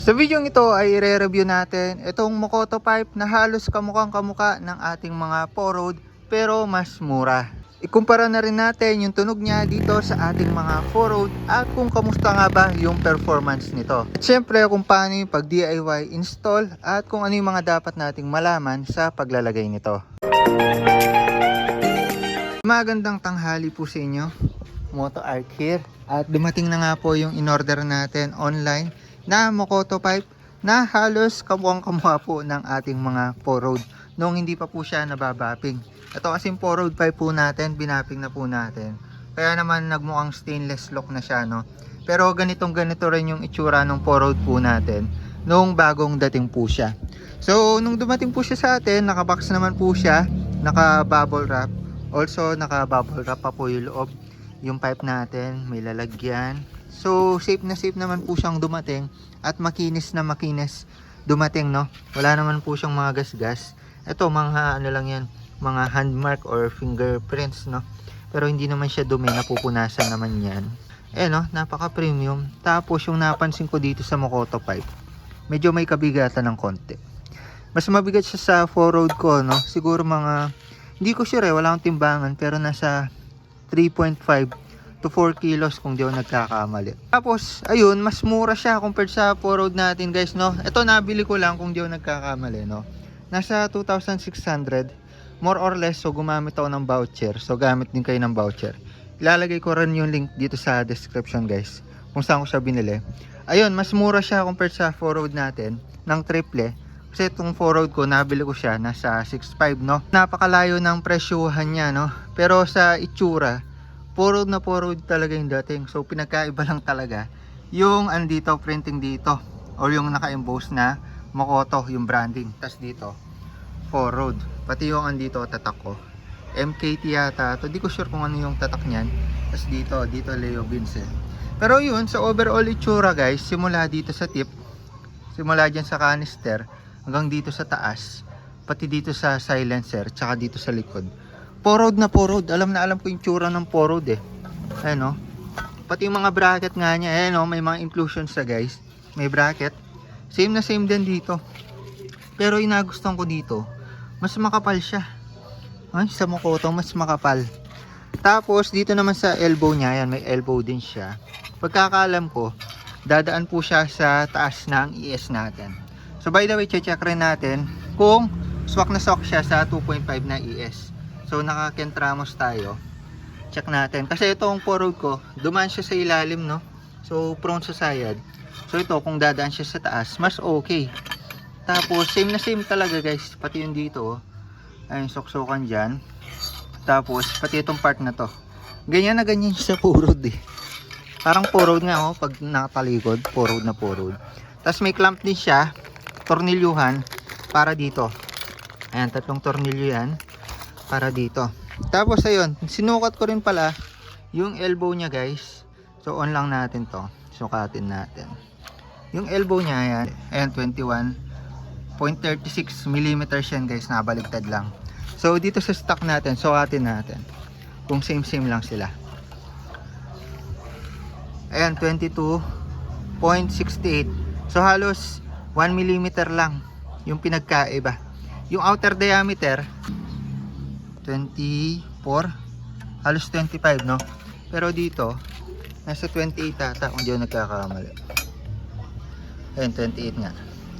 Sa video ito ay i-review natin itong Mokoto pipe na halos kamukhang kamuka ng ating mga Porode pero mas mura. Ikumpara na rin natin yung tunog niya dito sa ating mga Porode at kung kamusta nga ba yung performance nito. At syempre kung paano yung pag DIY install at kung ano yung mga dapat nating malaman sa paglalagay nito. Magandang tanghali po sa inyo, Moto Arc here. At dumating na nga po yung in-order natin online na Mokoto pipe na halos kamukhang-kamukha po ng ating mga Porode nung hindi pa po siya nababapping. Ito kasing Porode pipe po natin, binapping na po natin. Kaya naman nagmukhang stainless look na siya, no? Pero ganito rin yung itsura ng Porode po natin nung bagong dating po siya. So nung dumating po siya sa atin, nakabox naman po siya, naka bubble wrap. Also naka bubble wrap pa po yung loob. Yung pipe natin may lalagyan. So safe naman po siyang dumating at makinis na makinis dumating, no? Wala naman po siyang mga gasgas. Ito mga ano lang yan, mga handmark or fingerprints, no? Pero hindi naman siya dumi, napupunasan naman yan. No, napaka premium. Tapos yung napansin ko dito sa Mokoto pipe, medyo may kabigatan ng konti. Mas mabigat siya sa Porode ko, no? Siguro mga, hindi ko sure, wala akong timbangan, pero nasa 3.5 to 4 kilos kung di ako nagkakamali. Tapos, ayun, mas mura siya compared sa Porode natin, guys, no? Ito nabili ko lang kung di ako nagkakamali, no? Nasa 2,600, more or less. So, gumamit ako ng voucher. So, gamit din kayo ng voucher. Ilalagay ko rin yung link dito sa description, guys, kung saan ko siya binili. Ayun, mas mura siya compared sa Porode natin, ng triple. Kasi itong Porode ko, nabili ko siya, nasa 6.5, no? Napakalayo ng presyuhan niya, no? Pero sa itsura, Porode na Porode talaga yung dating. So pinagkaiba lang talaga yung andito printing dito or yung naka-emboss na Mokoto yung branding. Tas dito Porode. Pati yung andito tatak ko MKT yata. To di ko sure kung ano yung tatak niyan. Tas dito Leo Vince. Pero yun sa overall itsura, guys, simula dito sa tip, simula diyan sa canister hanggang dito sa taas, pati dito sa silencer, tsaka dito sa likod, Porode na Porode. Alam ko yung tsura ng Porode, Ayan, no? Pati yung mga bracket nga niya, ayan, no? May mga inclusions sa, guys. May bracket. Same na same din dito. Pero yung nagustuhan ko dito, mas makapal siya. Ay, sa Mokoto mas makapal. Tapos dito naman sa elbow niya, ayan, may elbow din siya. Pagkakaalam ko, dadaan po siya sa taas ng ES natin. So by the way, check rin natin kung swak na swak siya sa 2.5 na ES. So naka-kentramos tayo. Check natin. Kasi itong Porode ko, dumaan siya sa ilalim, no? So prone sa sayad. So ito, kung dadaan siya sa taas, mas okay. Tapos same na same talaga, guys. Pati yung dito, ayun, soksokan dyan. Tapos pati itong part na to, ganyan na ganyan siya sa Porode, Parang Porode nga, oh, pag nakatalikod, Porode na Porode. Tapos may clamp din siya, tornilyuhan para dito. Ayan, tatlong tornilyo yan para dito. Tapos ayun, sinukat ko rin pala yung elbow niya, guys. So on lang natin to, sukatin natin yung elbow niya. Ayan, 21.36 mm yan, guys, nabaligtad lang. So dito sa stock natin, sukatin natin kung same lang sila. Ayan, 22.68. So halos 1 mm lang yung pinagkaiba. Yung outer diameter 24, halos 25, no? Pero dito nasa 28 ata kung di ako nagkakamali. Ayun, 28 nga.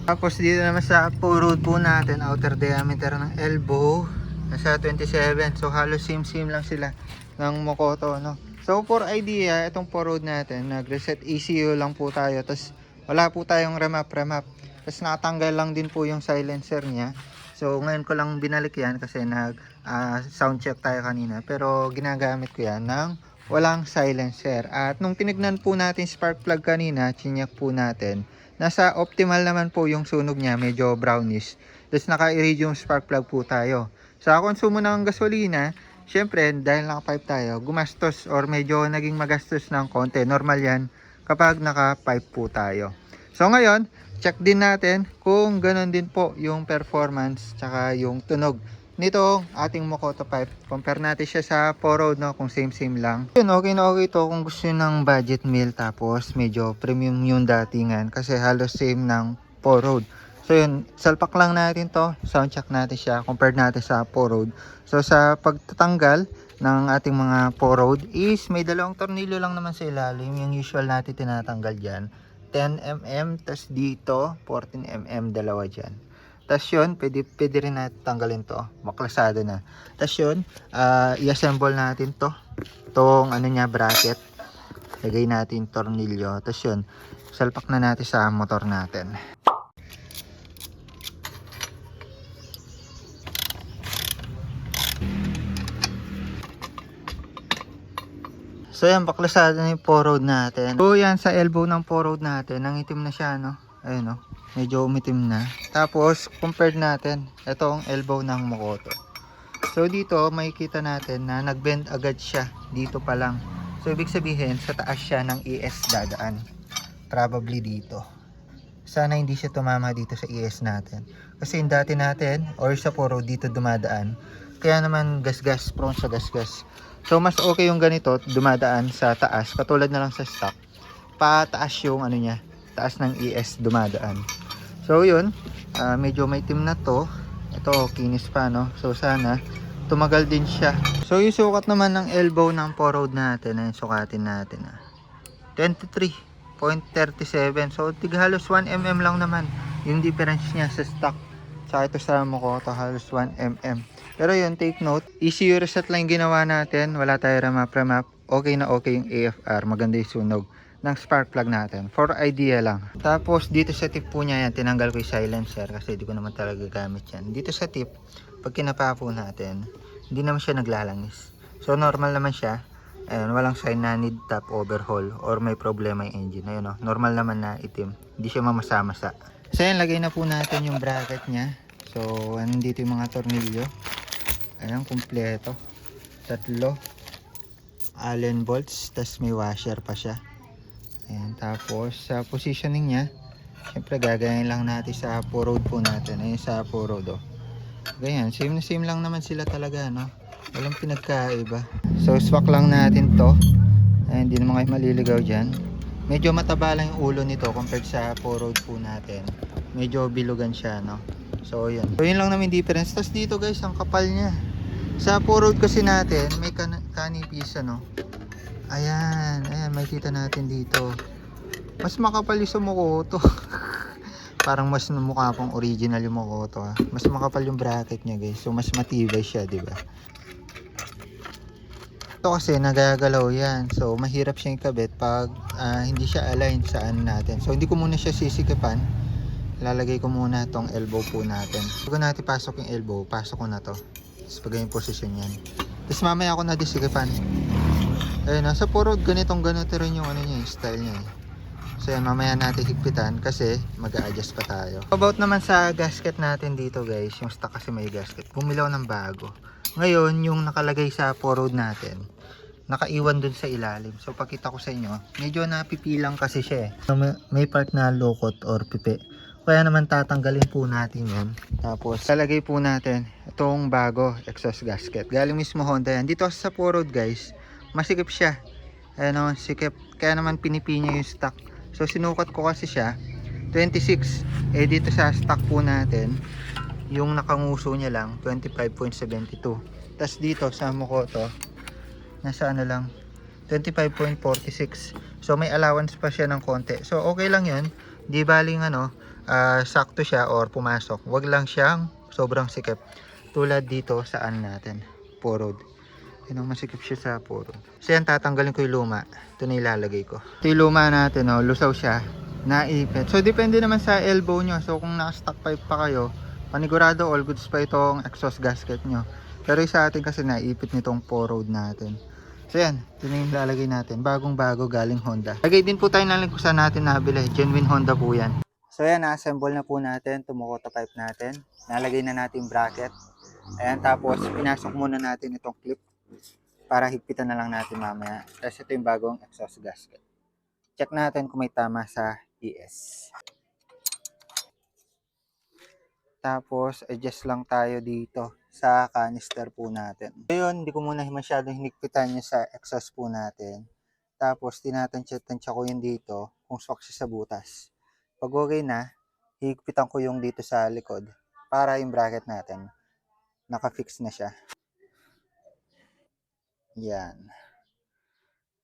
Tapos dito naman sa Porode po natin, outer diameter ng elbow nasa 27. So halos same lang sila ng Mokoto, no? So for idea, itong Porode natin, nag-reset ECU lang po tayo. Tapos wala po tayong remap. Tapos natanggal lang din po yung silencer niya. So ngayon ko lang binalik yan kasi sound check tayo kanina. Pero ginagamit ko yan ng walang silencer. At nung tinignan po natin spark plug kanina, chinek po natin, nasa optimal naman po yung sunog niya, medyo brownish. Tapos naka-iridium spark plug po tayo. Sa konsumo ng gasolina, syempre dahil naka-pipe tayo, gumastos or medyo naging magastos ng konti. Normal yan kapag naka-pipe po tayo. So ngayon, check din natin kung ganun din po yung performance tsaka yung tunog nito ating Mokoto 5. Compare natin siya sa 4Road, no, kung same lang. Yun, okay na okay to kung gusto nyo ng budget meal tapos medyo premium yung datingan kasi halos same ng 4Road. So yun, salpak lang natin to, sound check natin siya, compare natin sa 4Road. So sa pagtatanggal ng ating mga 4Road is may dalawang tornilyo lang naman sa ilalim, yung usual natin tinatanggal dyan. 10mm, tas dito 14mm, dalawa dyan. Tas yun, pwede rin natin tanggalin to, maklasado na. Tas yun, i-assemble natin to, tong ano niya, bracket. Lagay natin tornilyo, tas yun, salpak na natin sa motor natin. So yan, baklasado na yung 4Road natin. So yan, sa elbow ng 4Road natin, nangitim na siya, no? Ayun, no? Medyo umitim na. Tapos, compared natin, itong elbow ng Mokoto. So dito, makikita natin na nag-bend agad siya. Dito pa lang. So ibig sabihin, sa taas siya ng ES dadaan. Probably dito. Sana hindi siya tumama dito sa ES natin. Kasi yung dati natin, or sa 4Road dito dumadaan. Kaya naman gasgas, prone sa gasgas. So mas okay yung ganito, dumadaan sa taas, katulad na lang sa stock. Pataas yung ano niya, taas ng ES dumadaan. So yun, medyo may itim na to. Ito, kinis pa, no? So sana tumagal din siya. So yung sukat naman ng elbow ng 4Road natin, ay sukatin natin. 23.37. So tig halos 1mm lang naman yung difference niya sa stock. Sa ito sa Mokoto, halos 1mm. Pero yun, take note, ECU reset lang yung ginawa natin. Wala tayo remap. Okay na okay yung AFR. Maganda yung sunog ng spark plug natin. For idea lang. Tapos dito sa tip po niya yan, tinanggal ko yung silencer kasi di ko naman talaga gamit yan. Dito sa tip, pag kinapa po natin, hindi naman siya naglalangis. So normal naman siya. Ayun, walang sign na need top overhaul or may problema yung engine. Ayun, no? Normal naman na itim. Hindi siya mamasa-masa. So yan, lagay na po natin yung bracket niya. So nandito yung mga tornilyo. Ayan, kumpleto. 3 Allen bolts, tas may washer pa siya. Ayan, tapos sa positioning niya, syempre gagayin lang natin sa 4Road po natin. Ayan, sa 4Road, oh. Ganyan, same na same lang naman sila talaga, no? Walang pinagkaiba. So swak lang natin to. Ayan, hindi naman kayo maliligaw dyan. Medyo mataba lang yung ulo nito compared sa 4Road po natin. Medyo bilugan siya, no? So yun. So yun lang naman difference. Tapos dito guys, ang kapal niya. Sa 4Road kasi natin, may kanipis, no? Ayan, makikita natin dito. Mas makapal yung sa Mokoto. Parang mas mukha pang original yung Mokoto, ha? Mas makapal yung bracket niya guys. So mas matibay siya, di ba? Ito kasi nagagalaw yan. So mahirap siyang ikabit pag hindi siya align sa ano natin. So hindi ko muna siya sisikipan. Lalagay ko muna tong elbow po natin. Pag natin pasok yung elbow, pasok ko na to. Tapos pag yung position yan. Tapos mamaya ako na disikipan. Ayun, nasa 4Road ganito rin yung ano niya, yung style niya. So yan, mamaya natin higpitan kasi mag-a-adjust pa tayo. About naman sa gasket natin dito guys, yung stock kasi may gasket. Bumili ako ng bago. Ngayon, yung nakalagay sa 4Road natin, nakaiwan dun sa ilalim. So pakita ko sa inyo, medyo napipilang kasi siya eh. So, may part na lukot or pipi. Kaya naman tatanggalin po natin yun. Tapos lalagay po natin itong bago exhaust gasket. Galing mismo Honda yan. Dito sa 4Road guys, masikip siya. Ayan o, sikip. Kaya naman pinipi niya yung stock. So sinukat ko kasi siya 26. Eh dito sa stock po natin, yung nakanguso niya lang 25.72. Tas dito sa Mokoto, nasa ano lang 25.46. So may allowance pa siya ng konti. So okay lang yun. Di baling ano, sakto siya or pumasok. Wag lang siyang sobrang sikip. Tulad dito saan natin 4Road. Yun ang masikip siya sa 4Road. So yan, tatanggalin ko yung luma. Ito na ilalagay ko. Ito yung luma natin, oh, lusaw siya. Naipit. So depende naman sa elbow nyo. So kung naka-stock pipe pa kayo, panigurado all goods pa itong exhaust gasket nyo. Pero sa atin kasi naipit nitong 4Road natin. So yan, ito na yung lalagay natin. Bagong bago galing Honda. Lagay din po tayo ng link kung saan natin nabili. Genuine Honda po yan. So yan, na-assemble na po natin. Mokoto pipe natin. Nalagay na natin bracket. Ayan, tapos pinasok muna natin itong clip para higpitan na lang natin mamaya. Tapos ito yung bagong exhaust gasket. Check natin kung may tama sa ES. Tapos, adjust lang tayo dito sa canister po natin. So yun, hindi ko muna masyadong hinigpitan yung sa exhaust po natin. Tapos, tinatansya-tansya ko yun dito kung swak siya sa butas. Pag okay na, higpitan ko yung dito sa likod para yung bracket natin, naka-fix na siya. Yan.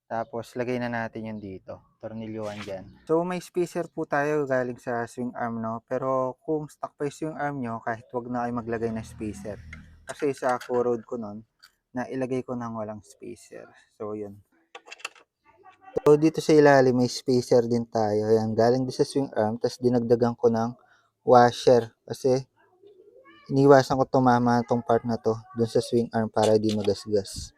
Tapos, lagay na natin yung dito. Tornilyuhan dyan. So, may spacer po tayo galing sa swing arm, no? Pero, kung stock pa yung swing arm nyo, kahit wag na kayo maglagay ng spacer. Kasi sa road ko nun, na ilagay ko nang walang spacer. So, yun. So, dito sa ilalim, may spacer din tayo. Ayan, galing din sa swing arm. Tapos, dinagdagan ko ng washer. Kasi, iniwasan ko tumama itong part na to dun sa swing arm para di magasgas.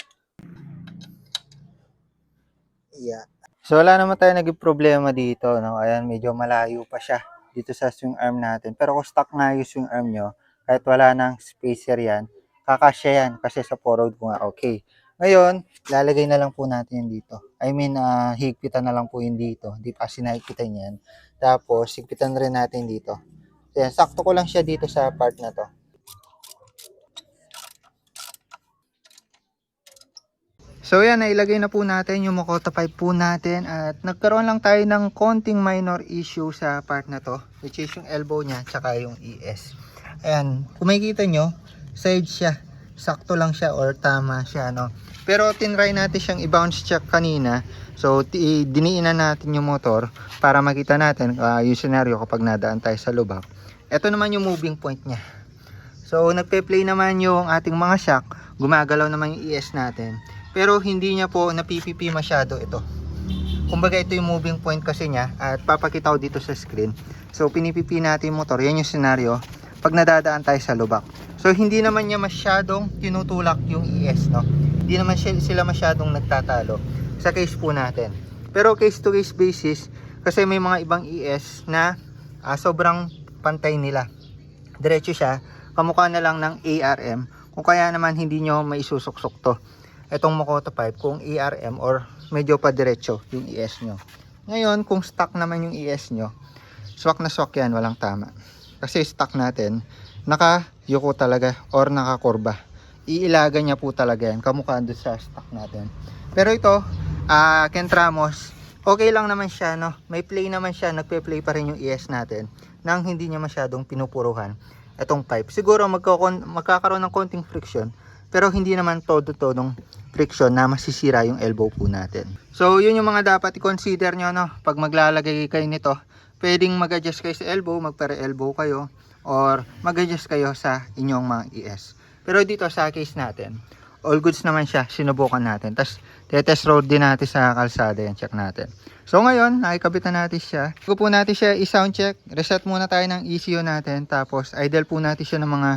Yeah. So wala naman tayo naging problema dito, no? Ayan, medyo malayo pa siya dito sa swing arm natin. Pero kung stock na yung swing arm nyo, kahit wala nang spacer yan, kakasya yan kasi sa forward ko nga okay. Ngayon, lalagay na lang po natin yun dito. I mean, higpitan na lang po yun dito. Hindi pa kasi nahigpitan yan. Tapos, higpitan rin natin dito. Ayan, sakto ko lang siya dito sa part na to. So yan, nailagay na po natin yung Makota 5 po natin at nagkaroon lang tayo ng konting minor issue sa part na to, which is yung elbow niya tsaka yung ES. Ayan, kung makikita nyo, side siya, sakto lang siya or tama siya, no? Pero tinry natin siyang i-bounce check kanina, so diniinan natin yung motor para makita natin yung scenario kapag nadaan tayo sa lubak. Ito naman yung moving point niya. So nagpe-play naman yung ating mga shock, gumagalaw naman yung ES natin. Pero hindi niya po napipipi masyado ito. Kumbaga ito yung moving point kasi niya at papakita ko dito sa screen. So pinipipi natin yung motor, yan yung scenario pag nadadaan tayo sa lubak. So hindi naman niya masyadong tinutulak yung ES, no? Hindi naman sila masyadong nagtatalo sa case po natin. Pero case to case basis, kasi may mga ibang ES na sobrang pantay nila. Diretso siya, kamukha na lang ng ARM. Kung kaya naman hindi nyo maisusuksok to itong Makota 5 kung ARM or medyo pa diretso yung ES nyo. Ngayon, kung stock naman yung ES nyo, swak na swak yan, walang tama. Kasi stock natin, naka-yuko talaga or naka-kurba. Iilaga niya po talaga yan, kamukha doon sa stock natin. Pero ito, Kent Ramos, okay lang naman siya, no? May play naman siya, nagpe-play pa rin yung ES natin nang hindi niya masyadong pinupuruhan itong pipe. Siguro magkakaroon ng konting friction, pero hindi naman todo-todong friction na masisira yung elbow po natin. So yun yung mga dapat i-consider nyo, no? Pag maglalagay kayo nito, pwedeng mag-adjust kayo sa elbow, magpare-elbow kayo, or mag-adjust kayo sa inyong mga ES. Pero dito sa case natin, all goods naman siya, sinubukan natin. Tapos test road din natin sa kalsada, yan, check natin. So ngayon, nakikabit na natin siya. Bago po natin siya i-sound check, reset muna tayo ng ECU natin, tapos idle po natin siya ng mga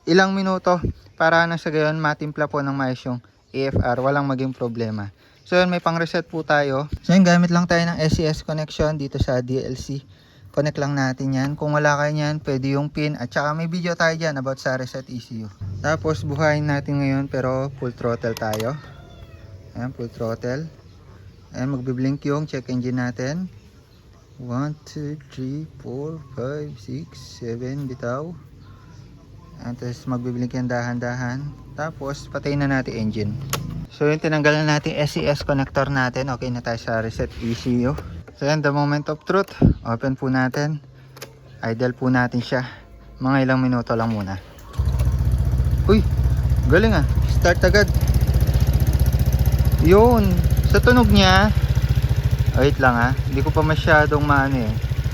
ilang minuto para na sa gayon matimpla po ng maayos yung AFR, walang maging problema. So yun, may pang reset po tayo. So yun, gamit lang tayo ng SCS connection dito sa DLC. Connect lang natin yan. Kung wala kayo yan, pwede yung pin. At saka may video tayo dyan about sa reset ECU. Tapos buhayin natin ngayon pero full throttle tayo. Ayan, full throttle. Ayan, magbiblink yung check engine natin. 1, 2, 3, 4, 5, 6, 7, bitaw. At tapos magbiblink yan dahan-dahan. Tapos patayin na natin engine. So yung tinanggal na natin SCS connector natin. Okay na tayo sa reset ECU. So yan, the moment of truth. Open po natin. Idle po natin siya. Mga ilang minuto lang muna. Uy, galing ah. Start agad. Yun. Sa tunog niya. Wait lang ah. Hindi ko pa masyadong maano eh.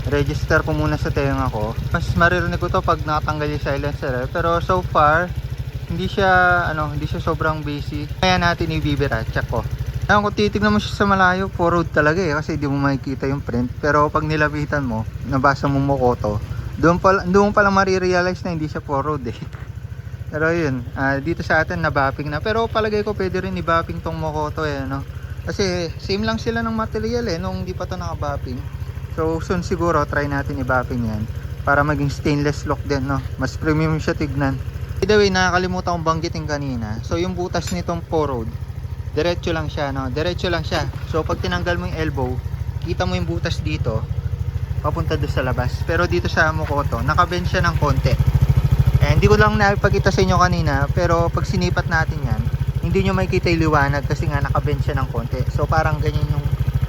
Register ko muna sa tenga ko. Mas maririnig ko to pag nakatanggal yung silencer. Pero so far, hindi siya sobrang busy. Kaya natin i-vibra, check ko. Kaya kung titignan mo siya sa malayo, for-road talaga eh. Kasi di mo makikita yung print. Pero pag nilapitan mo, nabasa mo Makoto, doon pa lang marirealize na hindi siya for-road eh. Pero yun, dito sa atin nabapping na. Pero palagay ko pwede rin i-bapping tong Makoto eh, no? Kasi same lang sila ng material eh, nung hindi pa to naka-bapping. So soon siguro try natin i-bapping yan para maging stainless look din, no? Mas premium siya tignan. By the way, nakakalimutan kong banggitin kanina. So yung butas nitong for-road, diretso lang siya, no? Diretso lang siya. So pag tinanggal mo yung elbow, kita mo yung butas dito, papunta doon sa labas. Pero dito sa Makoto, nakabend siya ng konti. Hindi ko lang napagkita sa inyo kanina, pero pag sinipat natin yan, hindi nyo makikita yung liwanag kasi nga nakabend siya ng konti. So parang ganyan yung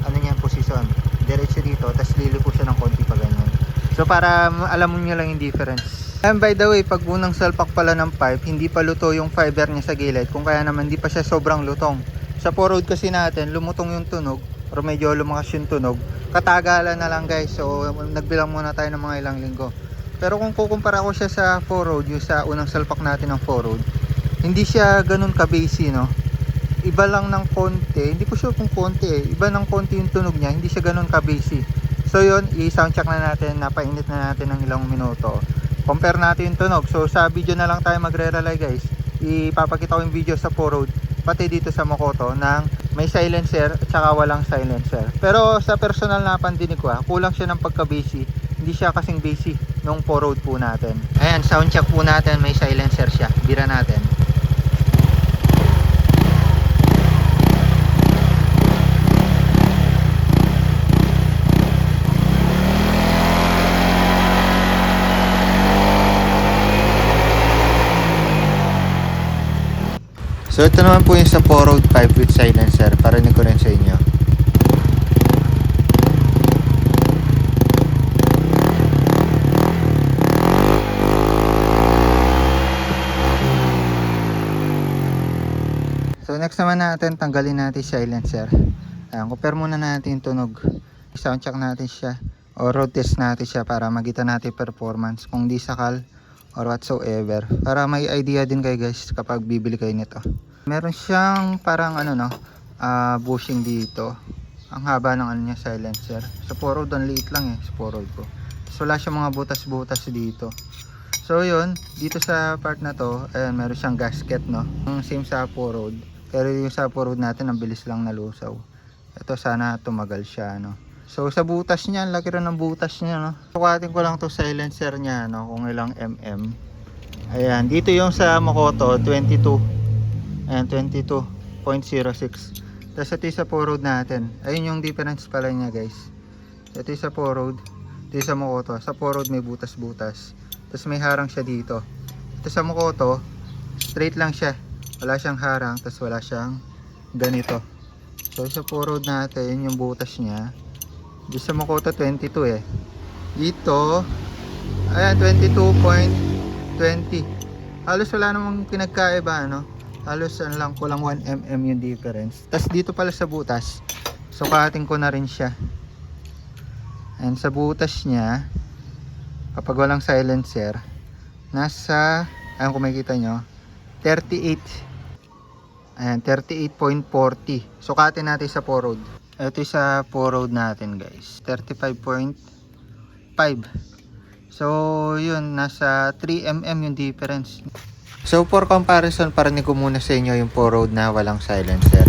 ano niyan posisyon. Diretso dito, tapos lilipo siya ng konti pa ganyan. So para alam mo nyo lang yung difference. And by the way, pag unang salpak pala ng pipe, hindi pa luto yung fiber niya sa gilid. Kung kaya naman hindi pa siya sobrang lutong. Sa 4-road kasi natin, lumutong yung tunog or medyo lumakas yung tunog. Katagalan na lang guys. So nagbilang muna tayo ng mga ilang linggo. Pero kung kukumpara ko siya sa 4-road, yung sa unang salpak natin ng 4-road, hindi siya ganun ka-bassy, no? Iba lang ng konti, hindi ko sure kung konti eh. Iba ng konti yung tunog niya, hindi siya ganun ka-bassy. So yun, i-sound check na natin, napainit na natin ng ilang minuto. Compare natin yung tunog. So sa video na lang tayo magre-rely guys. Ipapakita ko yung video sa 4-road, pati dito sa Makoto, ng may silencer at saka walang silencer. Pero sa personal na pandinig ko, kulang siya ng pagka-bassy. Hindi siya kasing bassy nung 4-road po natin. Ayan, sound check po natin, may silencer siya. Bira natin. So ito naman po yung sa 4-road 5 with silencer. Parinig ko rin sa inyo. So next naman natin, tanggalin natin silencer. Ayan, compare muna natin yung tunog. Sound check natin siya o road test natin siya para makita natin performance kung di sakal or whatsoever. Para may idea din kayo guys kapag bibili kayo nito. Meron siyang parang ano no, bushing dito. Ang haba ng ano niya, silencer. Sa 4-road ang liit lang eh, sa 4-road ko. So wala siyang mga butas-butas dito. So yun, dito sa part na to, ayan, meron siyang gasket no. Ang same sa 4-road. Pero yung sa 4-road natin, ang bilis lang nalusaw. Ito sana tumagal siya, no. So sa butas niya, laki rin ng butas niya, no. Sukatin ko lang to silencer niya, no, kung ilang mm. Ayan, dito yung sa Makoto, 22. Ayan, 22.06. Tapos ito yung sa 4-road natin. Ayun yung difference pala niya, guys. Ito yung sa 4-road, ito yung sa Makoto. Sa 4-road may butas-butas. Tapos may harang siya dito. Ito sa Makoto, straight lang siya. Wala siyang harang, tapos wala siyang ganito. So sa 4-road natin, yung butas niya. Dito sa Makoto 22 eh. Dito, ayan, 22.20. Halos wala namang pinagkaiba, no? Halos lang, kulang 1 mm yung difference. Tapos dito pala sa butas, sukatin ko na rin siya. And sa butas niya, kapag walang silencer, nasa, ayun kung makikita nyo, 38. Ayan, 38.40. Sukatin natin sa 4-road. Ito yung sa 4-road natin guys. 35.5. So, yun. Nasa 3 mm yung difference. So, for comparison, parinig ko muna sa inyo yung 4-road na walang silencer.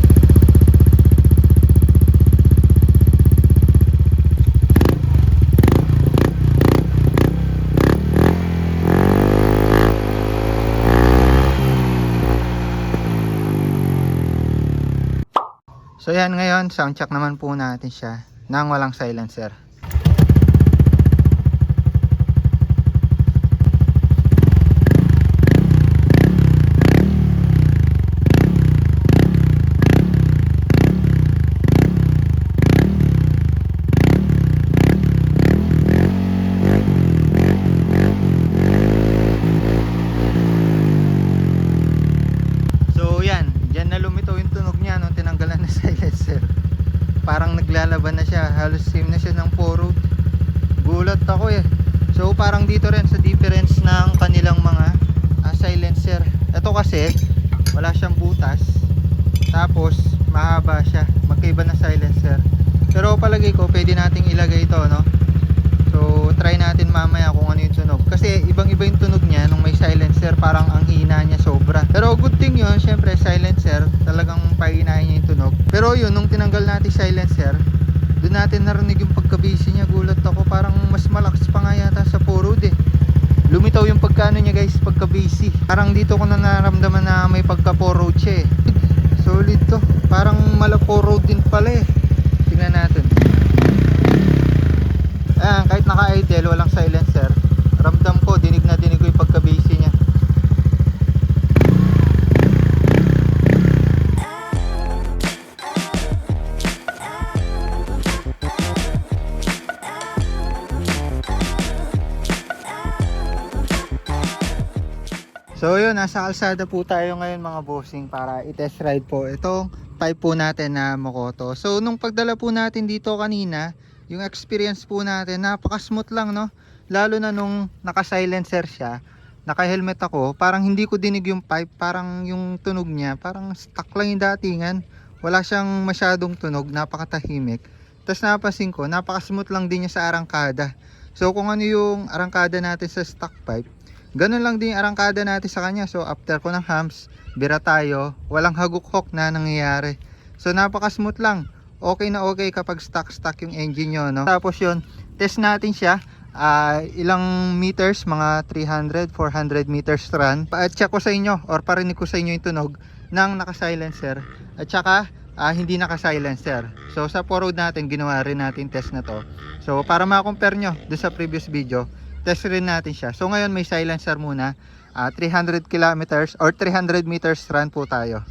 So yan, ngayon sound check naman po natin siya nang walang silencer. So yan, dyan na lumitaw yung tunog niya nung tinanggalan na silencer. Parang naglalaban na siya, halos same na siya ng 4-road. Gulat ako eh. So parang dito rin sa difference ng kanilang mga silencer. Ito kasi wala siyang butas, tapos mahaba siya, magkaiba na silencer. Pero palagay ko pwede nating ilagay ito, no? So try natin mamaya kung ano yung tunog. Kasi ibang-iba yung tunog niya nung may silencer, parang ang hina niya sobra. Pero good thing yun, syempre silencer, talagang pahinahin niya yung tunog. Pero yun, nung tinanggal natin silencer, doon natin narinig yung pagka-bassy niya. Gulat ako, parang mas malakas pa nga yata sa 4-road eh. Lumitaw yung pagkano niya guys, pagka-bassy. Parang dito ko na naramdaman na may pagka 4-road siya eh. Solid to, parang mala 4-road din pala eh. Tingnan natin. Ayan, kahit naka-idle, walang silencer, ramdam ko, dinig na dinig ko yung pagka-bassy niya. So yun, nasa kalsada po tayo ngayon mga bossing para i-test ride po itong pipe po natin na Mokoto. So nung pagdala po natin dito kanina, yung experience po natin, napaka-smooth lang, no? Lalo na nung naka-silencer siya, naka-helmet ako, parang hindi ko dinig yung pipe, parang yung tunog niya, parang stuck lang yung datingan. Wala siyang masyadong tunog, napakatahimik. Tapos napasin ko, napaka-smooth lang din niya sa arangkada. So kung ano yung arangkada natin sa stock pipe, ganun lang din yung arangkada natin sa kanya. So after ko ng hams, bira tayo, walang haguk-hok na nangyayari. So napaka-smooth lang. Okay na okay kapag stock yung engine nyo, no? Tapos yun, test natin siya. Ilang meters, mga 300, 400 meters run. Pa-check ko sa inyo or parinig ko sa inyo yung tunog ng naka-silencer at saka hindi naka-silencer. So sa for-road natin, ginawa rin natin test na to. So para ma-compare nyo doon sa previous video, test rin natin siya. So ngayon may silencer muna. 300 kilometers or 300 meters run po tayo.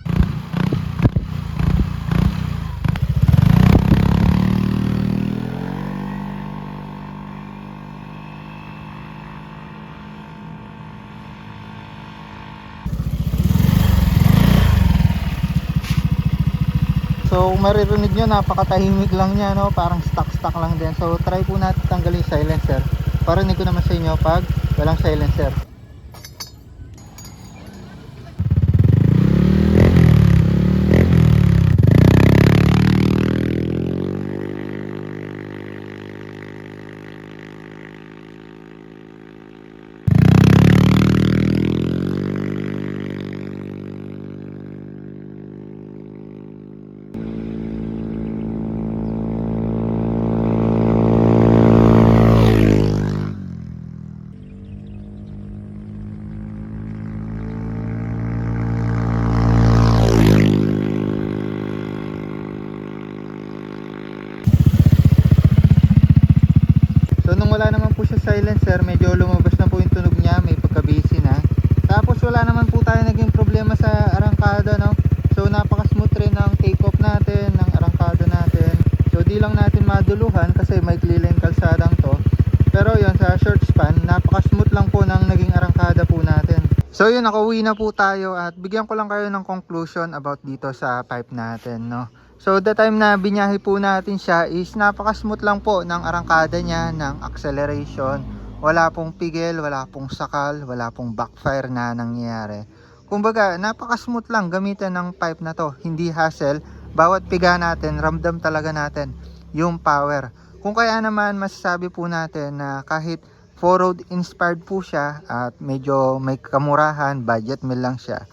So maririnig nyo, napakatahimik lang niya, no? Parang stuck lang din. So try po natin tanggalin yung silencer. Parinig ko naman sa inyo pag walang silencer. So nung wala naman po siya silencer, medyo lumabas na po yung tunog niya, may pagka-busy na. Tapos wala naman po tayo naging problema sa arangkada, no? So napaka-smooth rin ng take-off natin, ng arangkada natin. So di lang natin maduluhan kasi may clean kalsadang to. Pero yun, sa short span, napaka-smooth lang po ng naging arangkada po natin. So yun, nakauwi na po tayo at bigyan ko lang kayo ng conclusion about dito sa pipe natin, no? So the time na binyahe po natin siya is napaka-smooth lang po ng arangkada niya, ng acceleration. Wala pong pigil, wala pong sakal, wala pong backfire na nangyayari. Kumbaga, napaka-smooth lang gamitin ng pipe na to. Hindi hassle. Bawat piga natin, ramdam talaga natin yung power. Kung kaya naman masasabi po natin na kahit 4-road inspired po siya at medyo may kamurahan, budget meal lang siya,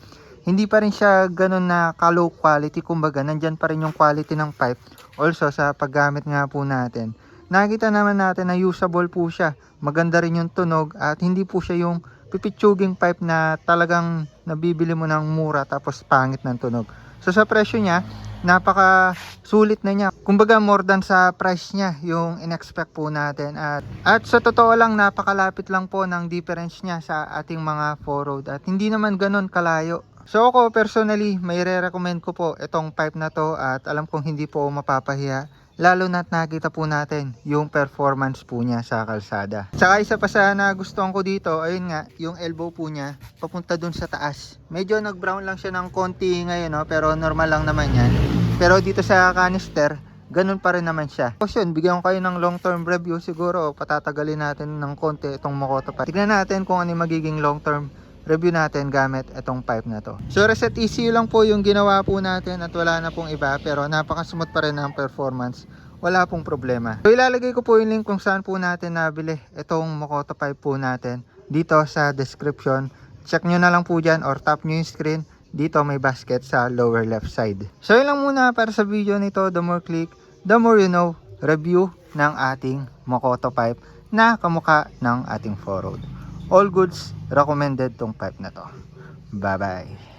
hindi pa rin siya ganun na ka-low quality. Kumbaga, nandyan pa rin yung quality ng pipe. Also, sa paggamit nga po natin, nakita naman natin na usable po siya. Maganda rin yung tunog at hindi po siya yung pipitsuging pipe na talagang nabibili mo ng mura tapos pangit ng tunog. So, sa presyo niya, napaka sulit na niya. Kumbaga, more than sa price niya yung in-expect po natin. At sa totoo lang, napakalapit lang po ng difference niya sa ating mga 4-road. At hindi naman ganun kalayo. So ako personally, may re-recommend ko po itong pipe na to at alam kong hindi po mapapahiya. Lalo na't nakita po natin yung performance po niya sa kalsada. Saka isa pa sa nagustuhan ko dito, ayun nga, yung elbow po niya papunta dun sa taas. Medyo nag-brown lang siya ng konti ngayon, no? Pero normal lang naman yan. Pero dito sa canister, ganun pa rin naman siya. Tapos yun, bigyan ko kayo ng long term review. Siguro patatagalin natin ng konti itong Mokoto pipe. Tignan natin kung ano yung magiging long term review natin gamit itong pipe na to. So reset ECU lang po yung ginawa po natin at wala na pong iba, pero napaka-smooth pa rin ang performance. Wala pong problema. So ilalagay ko po yung link kung saan po natin nabili itong Mokoto pipe po natin dito sa description. Check nyo na lang po dyan or tap nyo yung screen. Dito may basket sa lower left side. So yun lang muna para sa video nito. The more click, the more you know. Review ng ating Mokoto pipe na kamukha ng ating 4-road. All goods, recommended tong pipe na to. Bye bye.